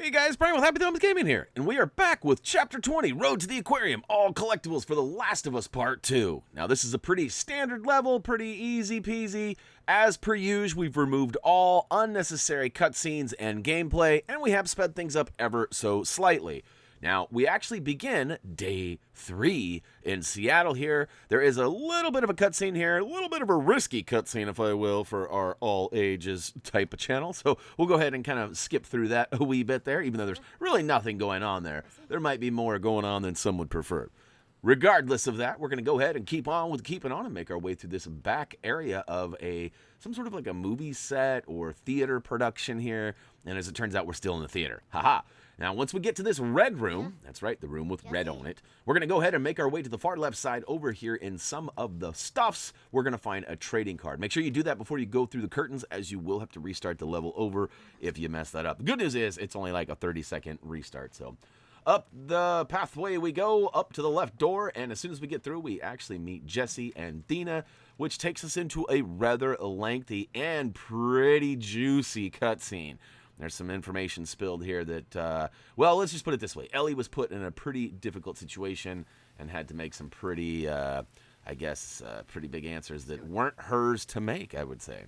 Hey guys, Brian with HappyThumbsGaming here, and we are back with Chapter 20, Road to the Aquarium, all collectibles for The Last of Us Part 2. Now this is a pretty standard level, pretty easy peasy. As per usual, we've removed all unnecessary cutscenes and gameplay, and we have sped things up ever so slightly. Now, we actually begin day 3 in Seattle here. There is a little bit of a cutscene here, a little bit of a risky cutscene, if I will, for our all ages type of channel. So we'll go ahead and kind of skip through that a wee bit there, even though there's really nothing going on there. There might be more going on than some would prefer. Regardless of that, we're going to go ahead and keep on with keeping on and make our way through this back area of some sort of like a movie set or theater production here. And as it turns out, we're still in the theater. Haha. Now, once we get to this red room, that's right, the room with red on it, we're going to go ahead and make our way to the far left side over here in some of the stuffs. We're going to find a trading card. Make sure you do that before you go through the curtains, as you will have to restart the level over if you mess that up. The good news is it's only like a 30-second restart, so up the pathway we go, up to the left door, and as soon as we get through, we actually meet Jesse and Dina, which takes us into a rather lengthy and pretty juicy cutscene. There's some information spilled here that, well, let's just put it this way. Ellie was put in a pretty difficult situation and had to make some pretty, I guess, pretty big answers that weren't hers to make, I would say.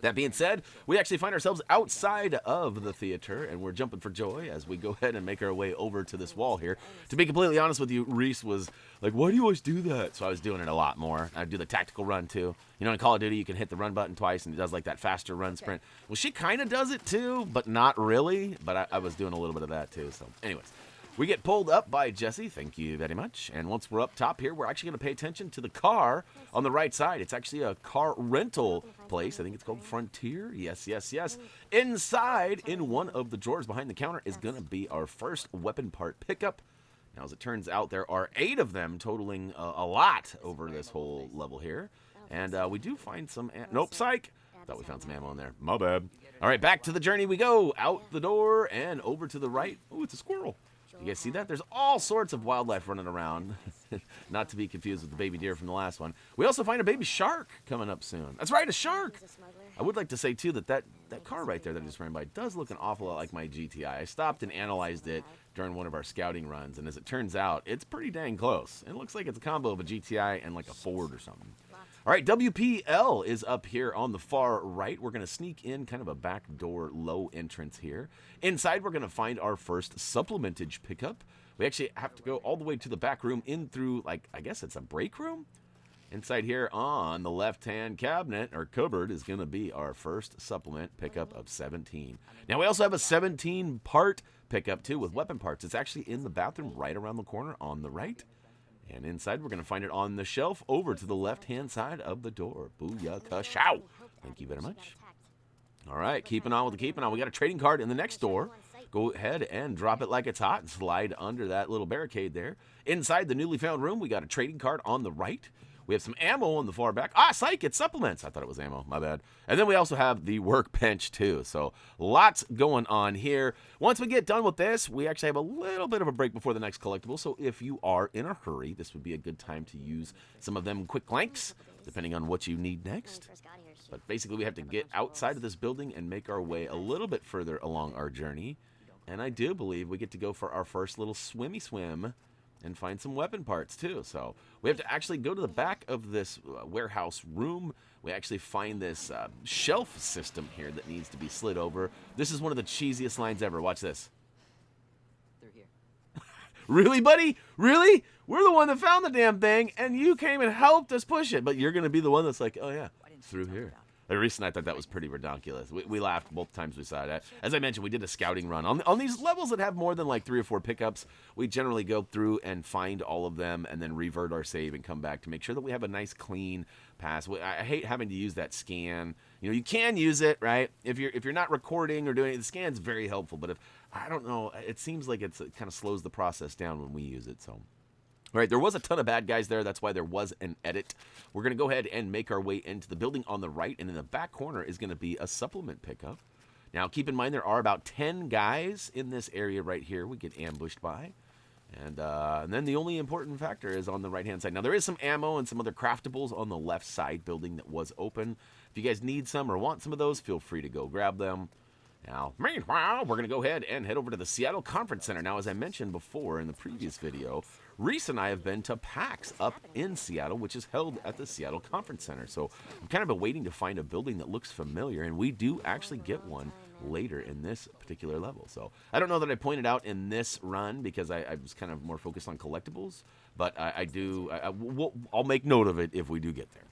That being said, we actually find ourselves outside of the theater, and we're jumping for joy as we go ahead and make our way over to this wall here. To be completely honest with you, Reese was like, why do you always do that? So I was doing it a lot more. I'd do the tactical run, too. You know, in Call of Duty, you can hit the run button twice, and it does, like, that faster run sprint. Well, she kind of does it, too, but not really. But I was doing a little bit of that, too. So, anyways. We get pulled up by Jesse, thank you very much. And once we're up top here, we're actually going to pay attention to the car on the right side. It's actually a car rental place. I think it's called Frontier. Yes, yes, yes. Inside, in one of the drawers behind the counter, is going to be our first weapon part pickup. Now, as it turns out, there are 8 of them, totaling a lot over this whole level here. And we do find some... Nope, psych! Thought we found some ammo in there. My bad. All right, back to the journey we go. Out the door and over to the right. Oh, it's a squirrel. You guys see that? There's all sorts of wildlife running around. Not to be confused with the baby deer from the last one. We also find a baby shark coming up soon. That's right, a shark! I would like to say, too, that car right there that I just ran by does look an awful lot like my GTI. I stopped and analyzed it during one of our scouting runs, and as it turns out, it's pretty dang close. It looks like it's a combo of a GTI and like a Ford or something. All right, WPL is up here on the far right. We're going to sneak in kind of a back door low entrance here. Inside, we're going to find our first supplementage pickup. We actually have to go all the way to the back room in through, like, I guess it's a break room? Inside here on the left-hand cabinet, or cupboard, is going to be our first supplement pickup of 17. Now, we also have a 17-part pickup, too, with weapon parts. It's actually in the bathroom right around the corner on the right. And inside, we're going to find it on the shelf over to the left-hand side of the door. Booyakashow! Thank you very much. All right, keeping on with the keeping on. We got a trading card in the next door. Go ahead and drop it like it's hot and slide under that little barricade there. Inside the newly found room, we got a trading card on the right. We have some ammo on the far back. Ah, psych, it's supplements. I thought it was ammo, my bad. And then we also have the workbench, too. So lots going on here. Once we get done with this, we actually have a little bit of a break before the next collectible. So if you are in a hurry, this would be a good time to use some of them quick links, depending on what you need next. But basically, we have to get outside of this building and make our way a little bit further along our journey. And I do believe we get to go for our first little swimmy swim and find some weapon parts, too. So we have to actually go to the back of this warehouse room. We actually find this shelf system here that needs to be slid over. This is one of the cheesiest lines ever. Watch this. Through here. Really, buddy? Really? We're the one that found the damn thing, and you came and helped us push it. But you're going to be the one that's like, oh, yeah, through here. Recently, I thought that was pretty ridiculous. We laughed both times we saw that. As I mentioned, we did a scouting run. On these levels that have more than like 3 or 4 pickups, we generally go through and find all of them and then revert our save and come back to make sure that we have a nice, clean pass. I hate having to use that scan. You know, you can use it, right? If you're not recording or doing it, the scan's very helpful. But if, I don't know, it seems like it kind of slows the process down when we use it, so... All right, there was a ton of bad guys there. That's why there was an edit. We're going to go ahead and make our way into the building on the right, and in the back corner is going to be a supplement pickup. Now, keep in mind there are about 10 guys in this area right here we get ambushed by. And then the only important factor is on the right-hand side. Now, there is some ammo and some other craftables on the left side building that was open. If you guys need some or want some of those, feel free to go grab them. Now, meanwhile, we're going to go ahead and head over to the Seattle Conference Center. Now, as I mentioned before in the previous video, Reese and I have been to PAX up in Seattle, which is held at the Seattle Conference Center. So I'm kind of been waiting to find a building that looks familiar, and we do actually get one later in this particular level. So I don't know that I pointed out in this run because I was kind of more focused on collectibles, but I'll make note of it if we do get there.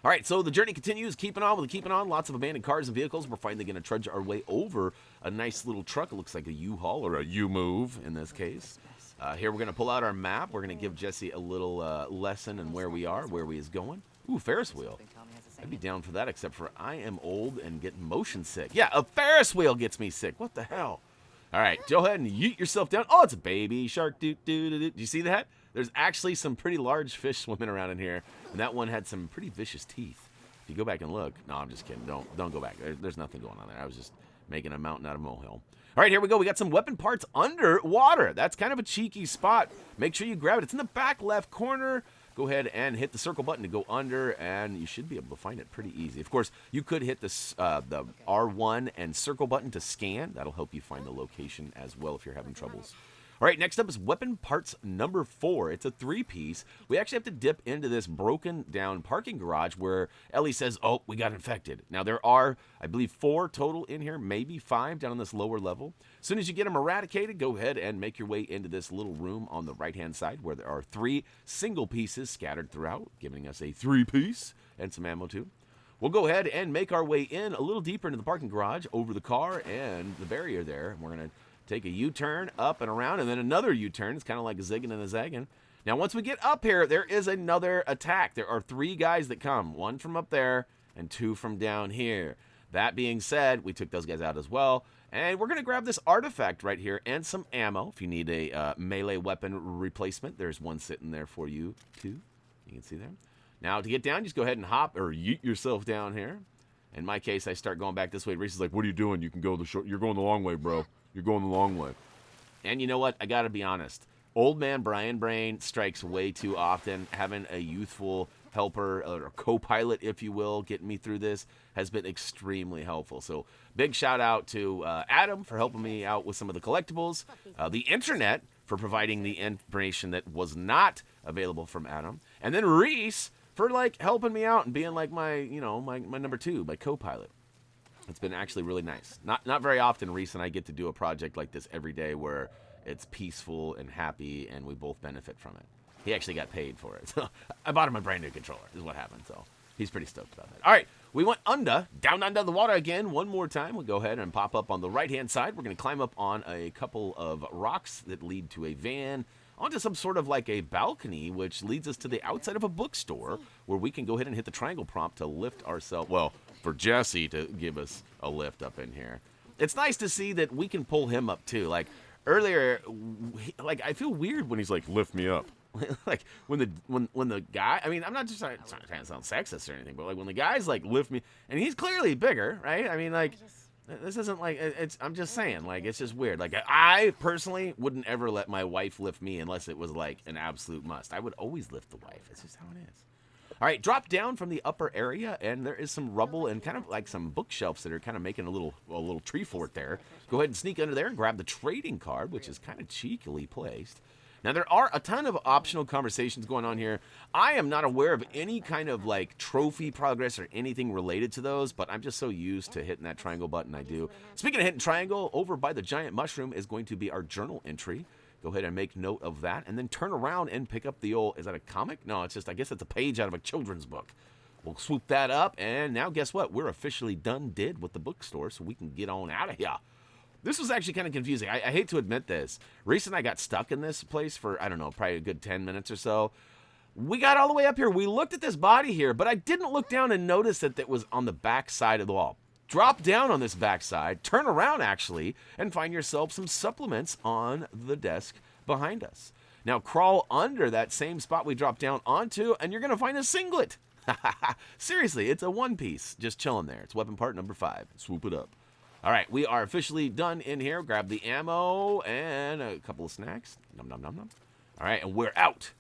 All right, so the journey continues, keeping on. Lots of abandoned cars and vehicles. We're finally going to trudge our way over a nice little truck. It looks like a U-Haul or a U-Move in this case. Here we're going to pull out our map. We're going to give Jesse a little lesson in where we are, where he is going. Ooh, Ferris wheel. I'd be down for that, except for I am old and getting motion sick. Yeah, a Ferris wheel gets me sick. What the hell? All right, go ahead and yeet yourself down. Oh, it's a baby shark. Do you see that? There's actually some pretty large fish swimming around in here, and that one had some pretty vicious teeth. If you go back and look, no, I'm just kidding. Don't go back. There's nothing going on there. I was just making a mountain out of a molehill. All right, here we go. We got some weapon parts underwater. That's kind of a cheeky spot. Make sure you grab it. It's in the back left corner. Go ahead and hit the circle button to go under, and you should be able to find it pretty easy. Of course, you could hit the R1 and circle button to scan. That'll help you find the location as well if you're having troubles. All right, next up is weapon parts number 4. It's a 3-piece. We actually have to dip into this broken down parking garage where Ellie says, oh, we got infected. Now, there are, I believe, 4 total in here, maybe 5 down on this lower level. As soon as you get them eradicated, go ahead and make your way into this little room on the right-hand side where there are 3 single pieces scattered throughout, giving us a 3-piece and some ammo too. We'll go ahead and make our way in a little deeper into the parking garage, over the car and the barrier there. We're going to take a U-turn up and around, and then another U-turn. It's kind of like a zigging and a zagging. Now, once we get up here, there is another attack. There are 3 guys that come, 1 from up there and 2 from down here. That being said, we took those guys out as well, and we're going to grab this artifact right here and some ammo. If you need a melee weapon replacement, there's one sitting there for you, too. You can see there. Now, to get down, just go ahead and hop or yeet yourself down here. In my case, I start going back this way. Reese is like, what are you doing? You can go the short. You're going the long way, bro. You're going the long way. And you know what? I got to be honest. Old man Brian Brain strikes way too often. Having a youthful helper or co-pilot, if you will, getting me through this has been extremely helpful. So big shout out to Adam for helping me out with some of the collectibles. The internet for providing the information that was not available from Adam. And then Reese for like helping me out and being like my number 2, my co-pilot. It's been actually really nice. Not very often Reese and I get to do a project like this every day where it's peaceful and happy and we both benefit from it. He actually got paid for it. So I bought him a brand new controller is what happened. So he's pretty stoked about that. All right, we went down under the water again one more time. We'll go ahead and pop up on the right-hand side. We're going to climb up on a couple of rocks that lead to a van, onto some sort of like a balcony, which leads us to the outside of a bookstore where we can go ahead and hit the triangle prompt to lift ourselves. Well, for Jesse to give us a lift up in here. It's nice to see that we can pull him up too. Like earlier, like I feel weird when he's like, lift me up. Like when the guy, I mean, I'm not just trying to sound sexist or anything, but like when the guy's like lift me, and he's clearly bigger, right? I mean, like this isn't like I'm just saying, like it's just weird. Like I personally wouldn't ever let my wife lift me unless it was like an absolute must. I would always lift the wife. It's just how it is. All right, drop down from the upper area, and there is some rubble and kind of like some bookshelves that are kind of making a little tree fort there. Go ahead and sneak under there and grab the trading card, which is kind of cheekily placed. Now, there are a ton of optional conversations going on here. I am not aware of any kind of like trophy progress or anything related to those, but I'm just so used to hitting that triangle button I do. Speaking of hitting triangle, over by the giant mushroom is going to be our journal entry. Go ahead and make note of that, and then turn around and pick up the old, is that a comic? No, it's just, I guess it's a page out of a children's book. We'll swoop that up, and now guess what? We're officially done with the bookstore, so we can get on out of here. This was actually kind of confusing. I hate to admit this. Reese and I got stuck in this place for, I don't know, probably a good 10 minutes or so. We got all the way up here. We looked at this body here, but I didn't look down and notice that it was on the back side of the wall. Drop down on this backside, turn around actually, and find yourself some supplements on the desk behind us. Now crawl under that same spot we dropped down onto, and you're going to find a singlet. Seriously, it's a one-piece just chilling there. It's weapon part number 5. Swoop it up. All right, we are officially done in here. Grab the ammo and a couple of snacks. Nom, nom, nom, nom. All right, and we're out.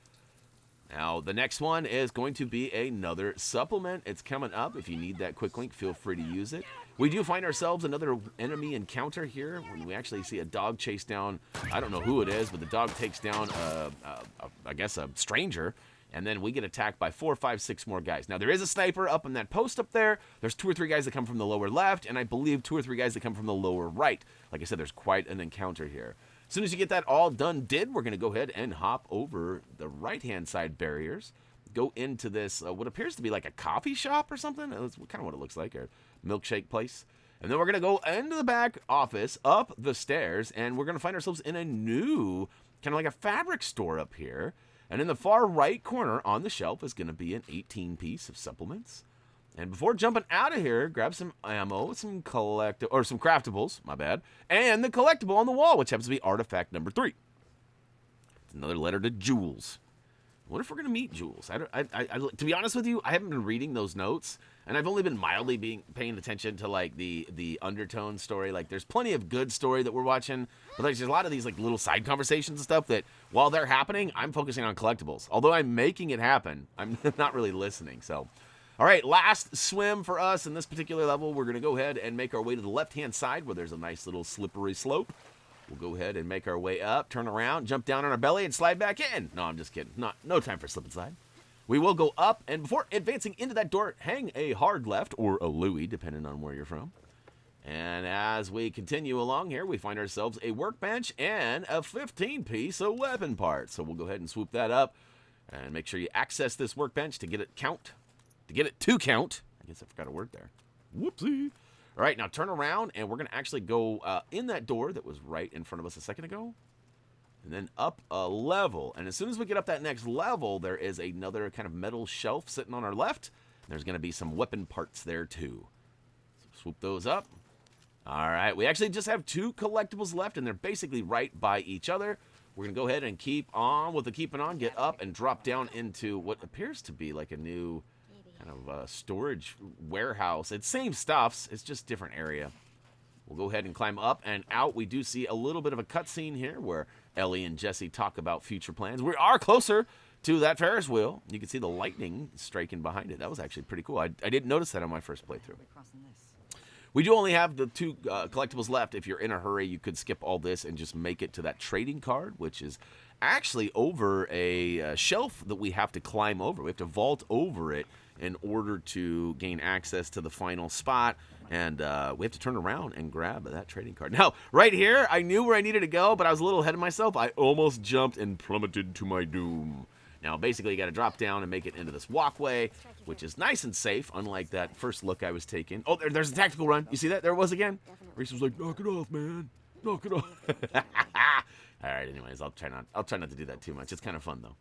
Now, the next one is going to be another supplement. It's coming up. If you need that quick link, feel free to use it. We do find ourselves another enemy encounter here when we actually see a dog chase down, I don't know who it is, but the dog takes down, I guess, a stranger. And then we get attacked by 4, 5, 6 more guys. Now, there is a sniper up in that post up there. There's 2 or 3 guys that come from the lower left, and I believe 2 or 3 guys that come from the lower right. Like I said, there's quite an encounter here. As soon as you get that all we're going to go ahead and hop over the right-hand side barriers, go into this, what appears to be like a coffee shop or something. That's kind of what it looks like, a milkshake place. And then we're going to go into the back office, up the stairs, and we're going to find ourselves in a new, kind of like a fabric store up here. And in the far right corner on the shelf is going to be an 18-piece of supplements. And before jumping out of here, grab some ammo, some craftables, my bad, and the collectible on the wall, which happens to be artifact number 3. It's another letter to Jules. What if we're going to meet Jules? To be honest with you, I haven't been reading those notes, and I've only been mildly paying attention to like the undertone story. Like, there's plenty of good story that we're watching, but there's a lot of these like little side conversations and stuff that while they're happening, I'm focusing on collectibles. Although I'm making it happen, I'm not really listening. So, all right, last swim for us in this particular level. We're going to go ahead and make our way to the left-hand side where there's a nice little slippery slope. We'll go ahead and make our way up, turn around, jump down on our belly, and slide back in. No, I'm just kidding. No time for slip and slide. We will go up, and before advancing into that door, hang a hard left or a Louis, depending on where you're from. And as we continue along here, we find ourselves a workbench and a 15-piece of weapon part. So we'll go ahead and swoop that up and make sure you access this workbench to get it to count. I guess I forgot a word there. Whoopsie. All right, now turn around, and we're going to actually go in that door that was right in front of us a second ago, and then up a level. And as soon as we get up that next level, there is another kind of metal shelf sitting on our left. There's going to be some weapon parts there, too. So swoop those up. All right, we actually just have 2 collectibles left, and they're basically right by each other. We're going to go ahead and keep on with the keeping on, get up, and drop down into what appears to be like a new kind of storage warehouse. It's same stuffs, it's just different area. We'll go ahead and climb up and out. We do see a little bit of a cutscene here where Ellie and Jesse talk about future plans. We are closer to that Ferris wheel. You can see the lightning striking behind it. That was actually pretty cool. I didn't notice that on my first playthrough. We do only have the 2 collectibles left. If you're in a hurry, you could skip all this and just make it to that trading card, which is actually over a shelf that we have to climb over. We have to vault over it in order to gain access to the final spot, and we have to turn around and grab that trading card. Now, right here, I knew where I needed to go, but I was a little ahead of myself. I almost jumped and plummeted to my doom. Now, basically, you got to drop down and make it into this walkway, which is nice and safe, unlike that first look I was taking. Oh, there's a tactical run. You see that? There it was again. Reese was like, knock it off, man. Knock it off. All right, anyways, I'll try not to do that too much. It's kind of fun, though.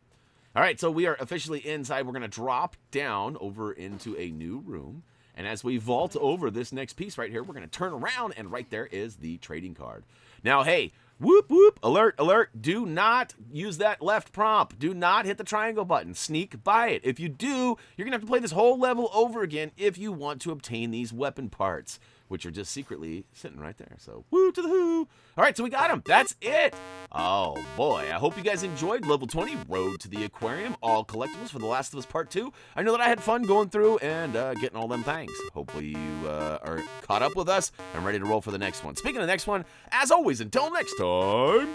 All right, so we are officially inside. We're going to drop down over into a new room. And as we vault over this next piece right here, we're going to turn around, and right there is the trading card. Now, hey, whoop, whoop, alert, alert. Do not use that left prompt. Do not hit the triangle button. Sneak by it. If you do, you're going to have to play this whole level over again if you want to obtain these weapon parts, which are just secretly sitting right there. So, woo to the who. All right, so we got them. That's it. Oh, boy. I hope you guys enjoyed Level 20, Road to the Aquarium, all collectibles for The Last of Us Part 2. I know that I had fun going through and getting all them things. Hopefully you are caught up with us and ready to roll for the next one. Speaking of the next one, as always, until next time...